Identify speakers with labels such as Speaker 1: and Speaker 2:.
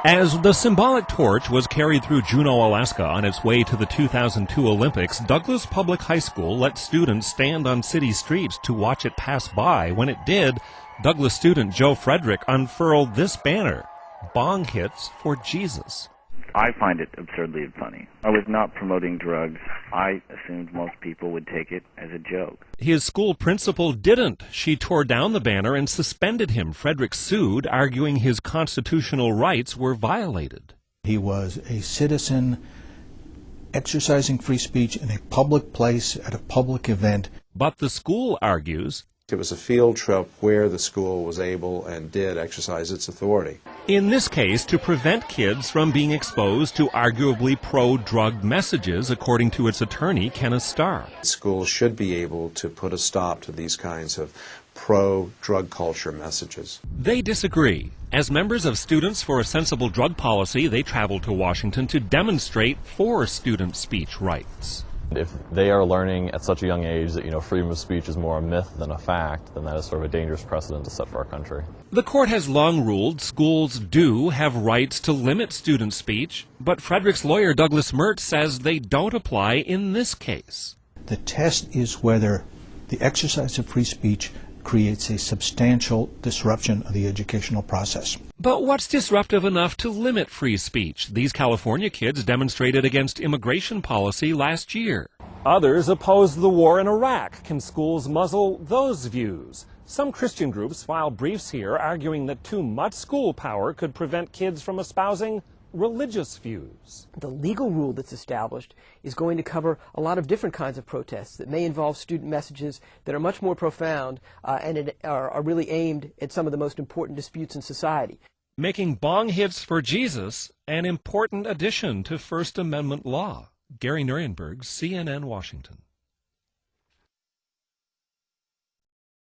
Speaker 1: As the symbolic torch was carried through Juneau, Alaska on its way to the 2002 Olympics, Douglas Public High School let students stand on city streets to watch it pass by. When it did, Douglas student Joe Frederick unfurled this banner, "Bong Hits for Jesus."
Speaker 2: I find it absurdly funny. I was not promoting drugs. I assumed most people would take it as a joke.
Speaker 1: His school principal didn't. She tore down the banner and suspended him. Frederick sued, arguing his constitutional rights were violated.
Speaker 3: He was a citizen exercising free speech in a public place at a public event.
Speaker 1: But the school argues
Speaker 4: it was a field trip where the school was able and did exercise its authority.
Speaker 1: in this case to prevent kids from being exposed to arguably pro-drug messages, according to its attorney, Kenneth Starr.
Speaker 4: Schools should be able to put a stop to these kinds of pro-drug culture messages.
Speaker 1: They disagree. As members of Students for a Sensible Drug Policy, they traveled to Washington to demonstrate for student speech rights.
Speaker 5: If they are learning at such a young age that, freedom of speech is more a myth than a fact, then that is sort of a dangerous precedent to set for our country.
Speaker 1: The court has long ruled schools do have rights to limit student speech, but Frederick's lawyer Douglas Mertz says they don't apply in this case.
Speaker 3: The test is whether the exercise of free speech creates a substantial disruption of the educational process.
Speaker 1: But what's disruptive enough to limit free speech? These California kids demonstrated against immigration policy last year. Others opposed the war in Iraq. Can schools muzzle those views? Some Christian groups filed briefs here arguing that too much school power could prevent kids from espousing religious views.
Speaker 6: The legal rule that's established is going to cover a lot of different kinds of protests that may involve student messages that are much more profound and are really aimed at some of the most important disputes in society.
Speaker 1: Making Bong Hits for Jesus an important addition to First Amendment law. Gary Nurienberg, CNN, Washington.